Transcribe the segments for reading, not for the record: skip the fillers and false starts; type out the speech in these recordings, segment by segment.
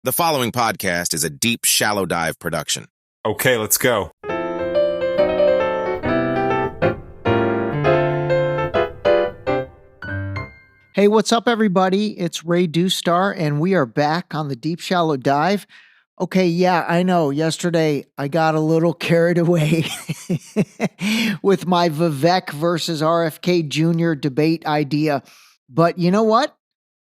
The following podcast is a deep, shallow dive production. Okay, let's go. Hey, what's up, everybody? It's Ray Dustar, and we are back on the Deep Shallow Dive. Okay, yeah, I know. Yesterday, I got a little carried away with my Vivek versus RFK Jr. debate idea. But you know what?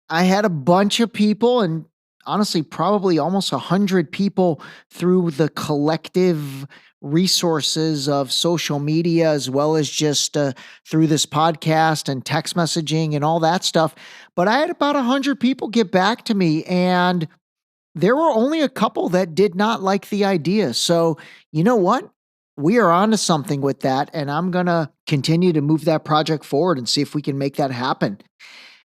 I had a bunch of people, and honestly, probably almost 100 people through the collective resources of social media, as well as just through this podcast and text messaging and all that stuff. But I had about 100 people get back to me, and there were only a couple that did not like the idea. So, you know what? We are onto something with that, and I'm going to continue to move that project forward and see if we can make that happen.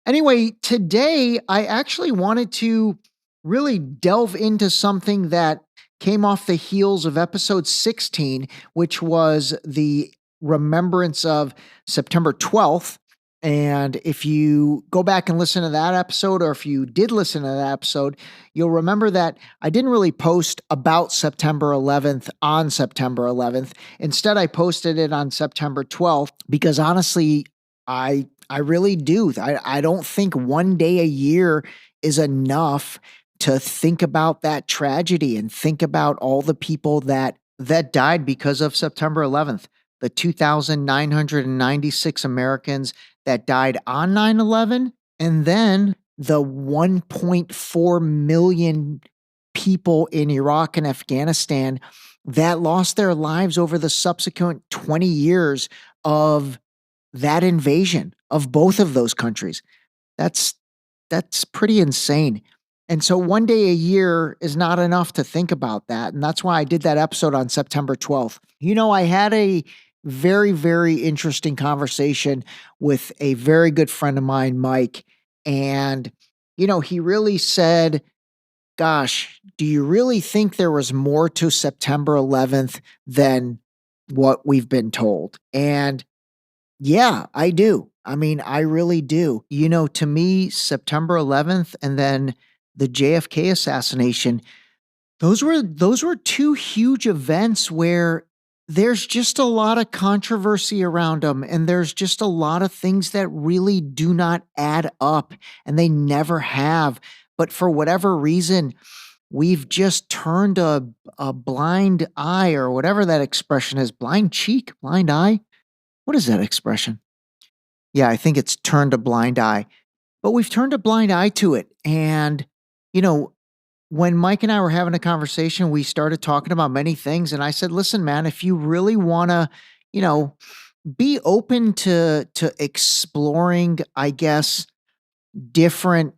Anyway, today I actually wanted to really delve into something that came off the heels of episode 16, which was the remembrance of September 12th. And if you go back and listen to that episode, or if you did listen to that episode, you'll remember that I didn't really post about September 11th on September 11th. Instead, I posted it on September 12th because honestly, I really do. I don't think one day a year is enough to think about that tragedy and think about all the people that died because of September 11th. The 2,996 Americans that died on 9/11, and then the 1.4 million people in Iraq and Afghanistan that lost their lives over the subsequent 20 years of that invasion of both of those countries. That's pretty insane. And so one day a year is not enough to think about that. And that's why I did that episode on September 12th. You know, I had a very, very interesting conversation with a very good friend of mine, Mike. And, you know, he really said, gosh, do you really think there was more to September 11th than what we've been told? And yeah, I do. I mean, I really do. You know, to me, September 11th and then the JFK assassination, those were two huge events where there's just a lot of controversy around them, and there's just a lot of things that really do not add up, and they never have. But for whatever reason, we've just turned a blind eye, or whatever that expression is, blind cheek, blind eye. What is that expression? Yeah, I think it's turned a blind eye. But we've turned a blind eye to it. And, you know, when Mike and I were having a conversation, we started talking about many things. And I said, listen, man, if you really want to, you know, be open to exploring, I guess, different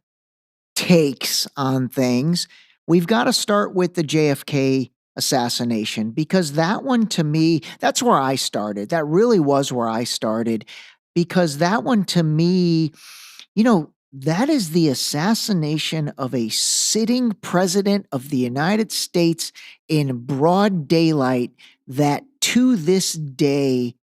takes on things, we've got to start with the JFK assassination, because that one, to me, that's where I started. That really was where I started, because that one, to me, you know, that is the assassination of a sitting president of the United States in broad daylight that to this day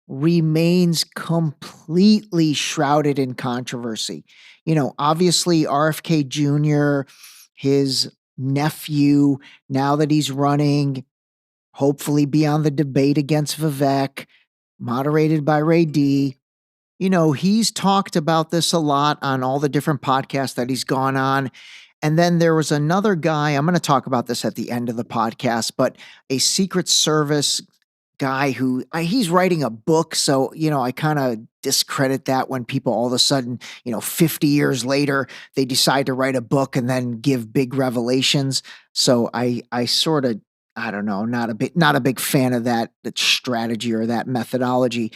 remains completely shrouded in controversy. You know, obviously RFK Jr., his nephew, now that he's running, hopefully be on the debate against Vivek, moderated by Ray D. You know, he's talked about this a lot on all the different podcasts that he's gone on. And then there was another guy, I'm going to talk about this at the end of the podcast, but a Secret Service guy who he's writing a book. So, you know, I kind of discredit that when people all of a sudden, 50 years later, they decide to write a book and then give big revelations. So I sort of, I don't know, not a big fan of that strategy or that methodology.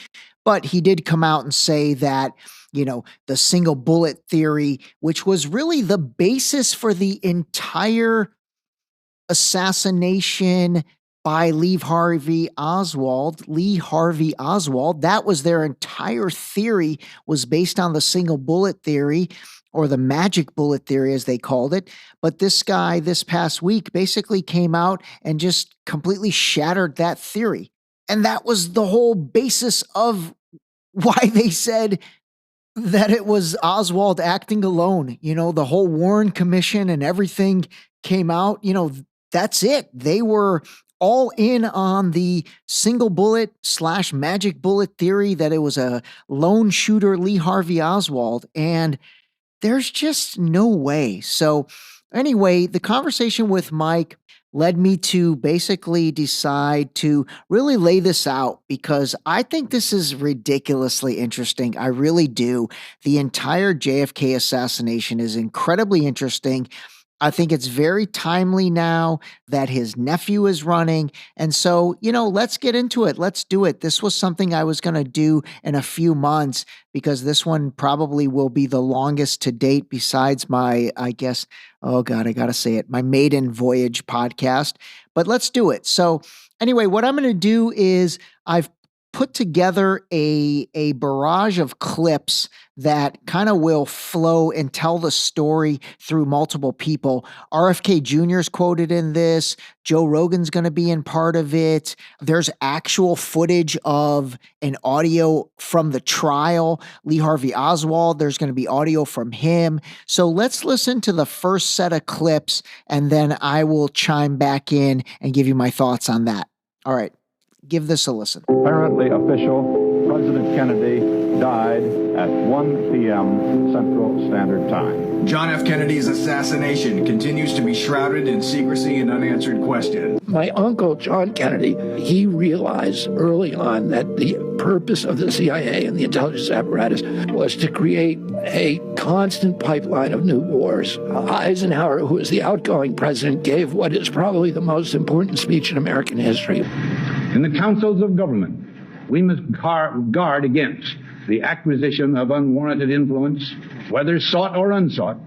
But he did come out and say that, the single bullet theory, which was really the basis for the entire assassination by Lee Harvey Oswald, that was their entire theory, was based on the single bullet theory, or the magic bullet theory as they called it. But this guy this past week basically came out and just completely shattered that theory. And that was the whole basis of why they said that it was Oswald acting alone. The whole Warren Commission and everything came out. That's it. They were all in on the single bullet / magic bullet theory that it was a lone shooter, Lee Harvey Oswald. And there's just no way. So, anyway, the conversation with Mike led me to basically decide to really lay this out because I think this is ridiculously interesting. I really do. The entire JFK assassination is incredibly interesting. I think it's very timely now that his nephew is running. And so, let's get into it. Let's do it. This was something I was going to do in a few months because this one probably will be the longest to date besides my, I guess, oh God, I got to say it, my maiden voyage podcast. But let's do it. So, anyway, what I'm going to do is I've put together a barrage of clips that kind of will flow and tell the story through multiple people. RFK Jr. is quoted in this. Joe Rogan's going to be in part of it. There's actual footage of an audio from the trial. Lee Harvey Oswald, there's going to be audio from him. So let's listen to the first set of clips and then I will chime back in and give you my thoughts on that. All right. Give this a listen. Apparently official, President Kennedy died at 1 p.m. Central Standard Time. John F. Kennedy's assassination continues to be shrouded in secrecy and unanswered questions. My uncle, John Kennedy, he realized early on that the purpose of the CIA and the intelligence apparatus was to create a constant pipeline of new wars. Eisenhower, who was the outgoing president, gave what is probably the most important speech in American history. In the councils of government, we must guard against the acquisition of unwarranted influence, whether sought or unsought,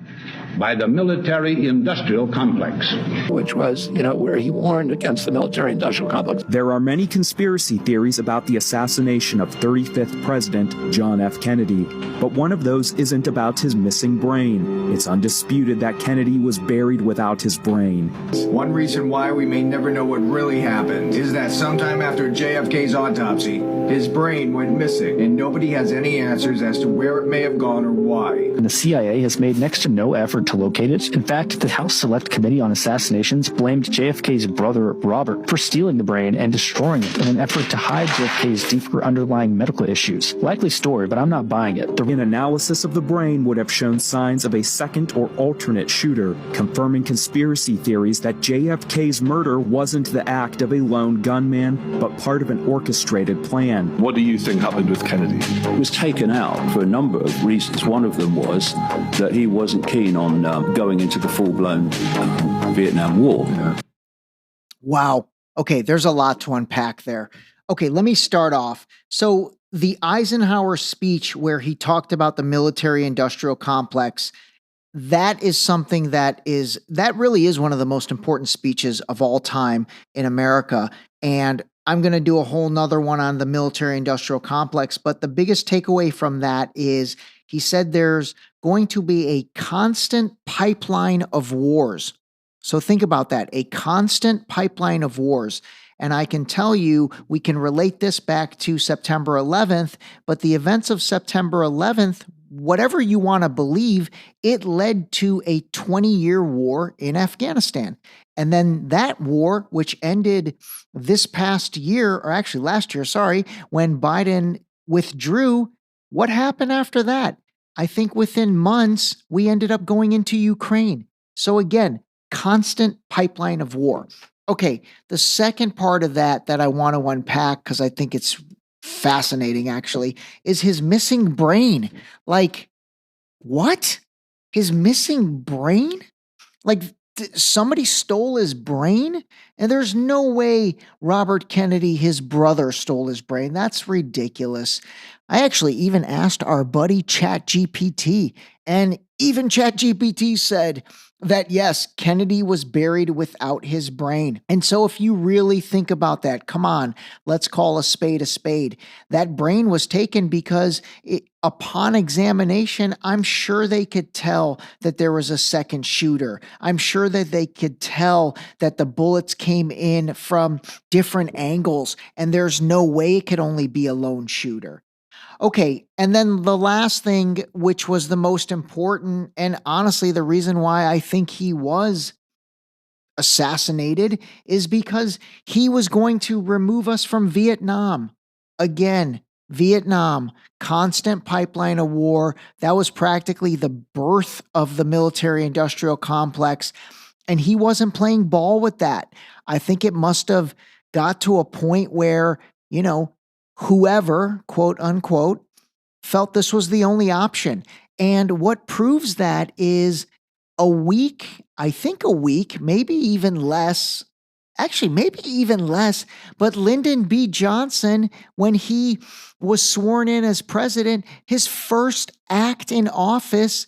by the military-industrial complex. Which was, where he warned against the military-industrial complex. There are many conspiracy theories about the assassination of 35th President John F. Kennedy, but one of those isn't about his missing brain. It's undisputed that Kennedy was buried without his brain. One reason why we may never know what really happened is that sometime after JFK's autopsy, his brain went missing, and nobody has any answers as to where it may have gone or why. And the CIA has made next to no effort to locate it. In fact, the House Select Committee on Assassinations blamed JFK's brother, Robert, for stealing the brain and destroying it in an effort to hide JFK's deeper underlying medical issues. Likely story, but I'm not buying it. An analysis of the brain would have shown signs of a second or alternate shooter, confirming conspiracy theories that JFK's murder wasn't the act of a lone gunman, but part of an orchestrated plan. What do you think happened with Kennedy? He was taken out for a number of reasons. One of them was that he wasn't keen on going into the full-blown Vietnam War. Yeah. Wow. Okay, there's a lot to unpack there. Okay, let me start off. So the Eisenhower speech where he talked about the military-industrial complex, that is something that really is one of the most important speeches of all time in America. And I'm going to do a whole nother one on the military-industrial complex, but the biggest takeaway from that is he said there's going to be a constant pipeline of wars. So think about that, a constant pipeline of wars. And I can tell you, we can relate this back to September 11th, but the events of September 11th, whatever you want to believe, it led to a 20-year war in Afghanistan. And then that war, which ended this past year, or actually last year, sorry, when Biden withdrew, what happened after that? I think within months, we ended up going into Ukraine. So again, constant pipeline of war. Okay, the second part of that I want to unpack, because I think it's fascinating actually, is his missing brain. Like, what? His missing brain? Like, somebody stole his brain? And there's no way Robert Kennedy, his brother, stole his brain. That's ridiculous. I actually even asked our buddy ChatGPT, and even ChatGPT said that yes, Kennedy was buried without his brain. And so if you really think about that, come on, let's call a spade a spade. That brain was taken because upon examination, I'm sure they could tell that there was a second shooter. I'm sure that they could tell that the bullets came in from different angles, and there's no way it could only be a lone shooter. Okay, and then the last thing, which was the most important, and honestly, the reason why I think he was assassinated is because he was going to remove us from Vietnam. Again, Vietnam, constant pipeline of war. That was practically the birth of the military industrial complex. And he wasn't playing ball with that. I think it must have got to a point where, whoever, quote unquote, felt this was the only option. And what proves that is a week, maybe even less. Actually, maybe even less. But Lyndon B. Johnson, when he was sworn in as president, his first act in office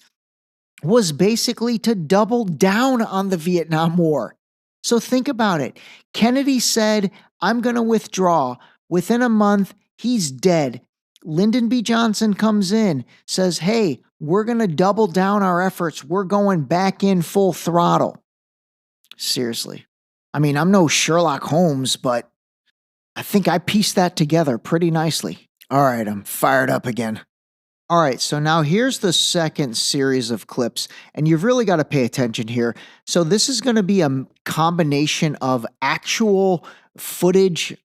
was basically to double down on the Vietnam War. So think about it. Kennedy said, I'm going to withdraw. Within a month, he's dead. Lyndon B. Johnson comes in, says, hey, we're going to double down our efforts. We're going back in full throttle. Seriously. I mean, I'm no Sherlock Holmes, but I think I pieced that together pretty nicely. All right, I'm fired up again. All right, so now here's the second series of clips, and you've really got to pay attention here. So this is going to be a combination of actual footage,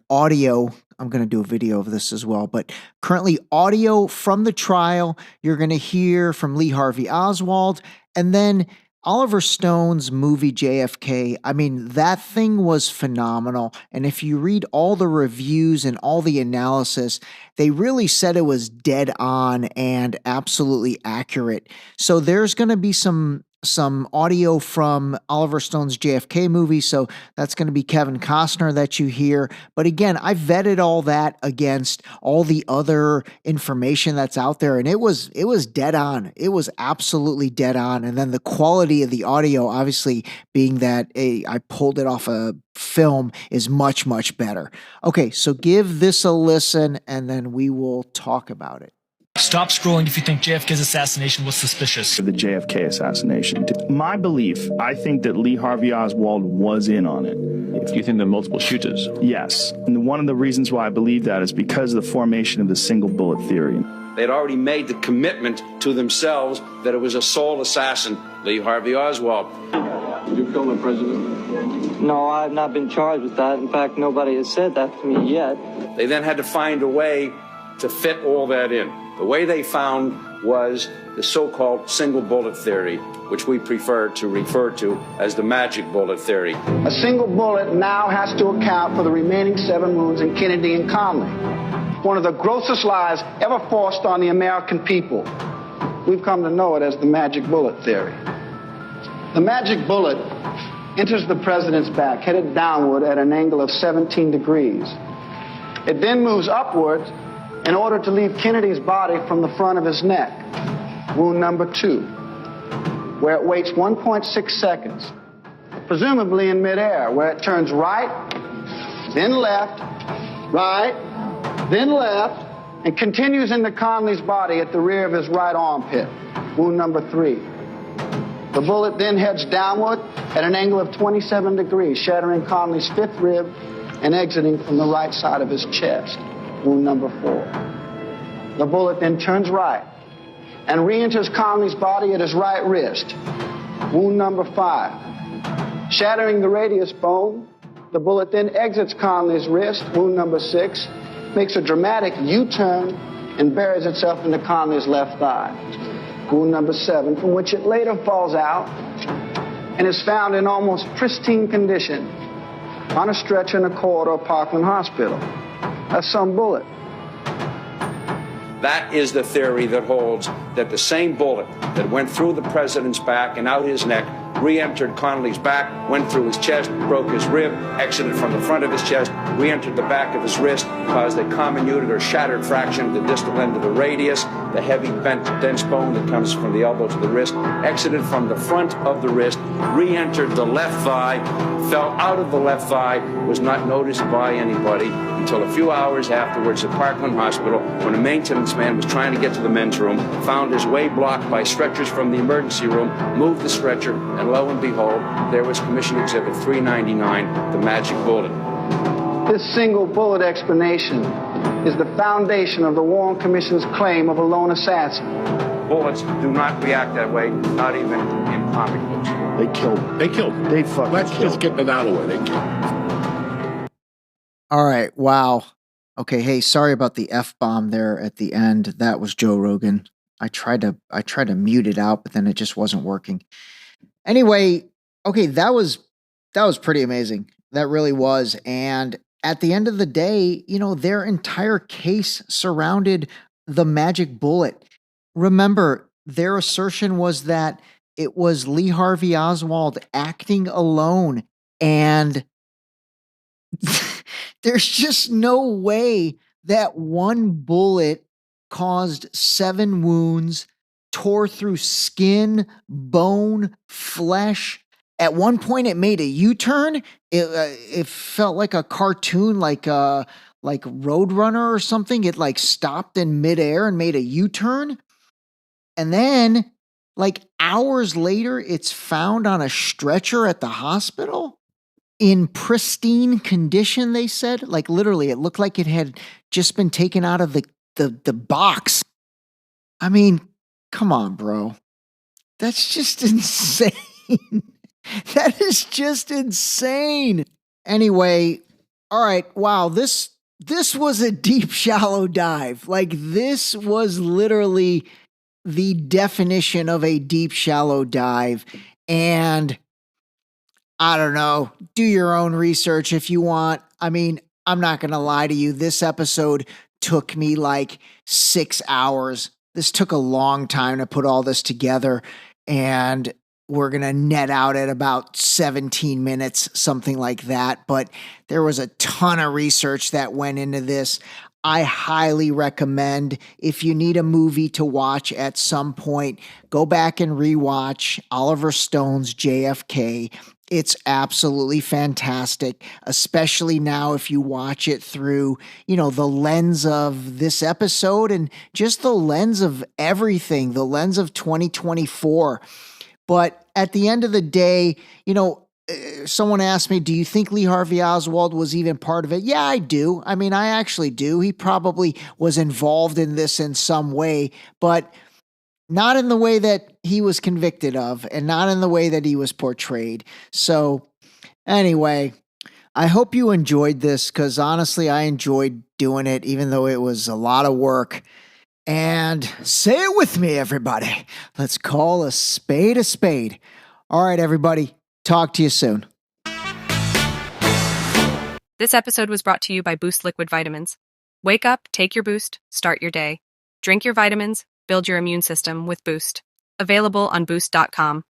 audio. I'm going to do a video of this as well, but currently audio from the trial. You're going to hear from Lee Harvey Oswald, and then Oliver Stone's movie JFK. I mean, that thing was phenomenal. And if you read all the reviews and all the analysis, they really said it was dead on and absolutely accurate. So there's going to be some audio from Oliver Stone's JFK movie. So that's going to be Kevin Costner that you hear. But again, I vetted all that against all the other information that's out there, and it was dead on. It was absolutely dead on. And then the quality of the audio, obviously being that I pulled it off a film, is much, much better. Okay, so give this a listen and then we will talk about it. Stop scrolling if you think JFK's assassination was suspicious. The JFK assassination. My belief, I think that Lee Harvey Oswald was in on it. Do you think there are multiple shooters? Yes. And one of the reasons why I believe that is because of the formation of the single bullet theory. They'd already made the commitment to themselves that it was a sole assassin, Lee Harvey Oswald. Did you kill the president? No, I've not been charged with that. In fact, nobody has said that to me yet. They then had to find a way to fit all that in. The way they found was the so-called single bullet theory, which we prefer to refer to as the magic bullet theory. A single bullet now has to account for the remaining 7 wounds in Kennedy and Conley. One of the grossest lies ever forced on the American people. We've come to know it as the magic bullet theory. The magic bullet enters the president's back, headed downward at an angle of 17 degrees. It then moves upwards in order to leave Kennedy's body from the front of his neck. Wound number 2, where it waits 1.6 seconds, presumably in midair, where it turns right, then left, right, then left, and continues into Conley's body at the rear of his right armpit. Wound number 3. The bullet then heads downward at an angle of 27 degrees, shattering Conley's 5th rib and exiting from the right side of his chest. Wound number 4. The bullet then turns right and re-enters Conley's body at his right wrist. Wound number 5. Shattering the radius bone, the bullet then exits Conley's wrist. Wound number 6. Makes a dramatic U-turn and buries itself into Conley's left thigh. Wound number 7, from which it later falls out and is found in almost pristine condition on a stretcher in a corridor of Parkland Hospital. That's some bullet. That is the theory that holds that the same bullet that went through the president's back and out his neck re-entered Conley's back, went through his chest, broke his rib, exited from the front of his chest, re-entered the back of his wrist, caused a comminuted or shattered fraction of the distal end of the radius, the heavy bent dense bone that comes from the elbow to the wrist, exited from the front of the wrist, re-entered the left thigh, fell out of the left thigh, was not noticed by anybody until a few hours afterwards at Parkland Hospital when a maintenance man was trying to get to the men's room, found his way blocked by stretchers from the emergency room, moved the stretcher, and lo and behold, there was Commission Exhibit 399, the magic bullet. This single bullet explanation is the foundation of the Warren Commission's claim of a lone assassin. Bullets do not react that way, not even in comic books. They killed. They killed. They fucking Let's killed. Just get it out of the way. They killed. All right. Wow. Okay. Hey, sorry about the F-bomb there at the end. That was Joe Rogan. I tried to mute it out, but then it just wasn't working. Anyway, okay, that was pretty amazing. That really was. And at the end of the day, you know, their entire case surrounded the magic bullet. Remember, their assertion was that it was Lee Harvey Oswald acting alone, and there's just no way that one bullet caused 7 wounds, tore through skin, bone, flesh. At one point, it made a U-turn. It felt like a cartoon, like Roadrunner or something. It like stopped in midair and made a U-turn. And then, like hours later, it's found on a stretcher at the hospital in pristine condition, they said. Like literally, it looked like it had just been taken out of the box. I mean, come on, bro. That's just insane. That is just insane. Anyway, all right. Wow, this was a deep, shallow dive. Like, this was literally the definition of a deep, shallow dive. And I don't know, do your own research if you want. I mean, I'm not going to lie to you. This episode took me like 6 hours. This took a long time to put all this together. And we're going to net out at about 17 minutes, something like that. But there was a ton of research that went into this. I highly recommend, if you need a movie to watch at some point, go back and rewatch Oliver Stone's JFK. It's absolutely fantastic, especially now if you watch it through, you know, the lens of this episode and just the lens of everything, the lens of 2024. But at the end of the day, you know, someone asked me, do you think Lee Harvey Oswald was even part of it? Yeah, I do. I mean, I actually do. He probably was involved in this in some way, but not in the way that he was convicted of and not in the way that he was portrayed. So anyway, I hope you enjoyed this, because honestly, I enjoyed doing it, even though it was a lot of work. And say it with me, everybody. Let's call a spade a spade. All right, everybody. Talk to you soon. This episode was brought to you by Boost Liquid Vitamins. Wake up, take your Boost, start your day. Drink your vitamins, build your immune system with Boost. Available on Boost.com.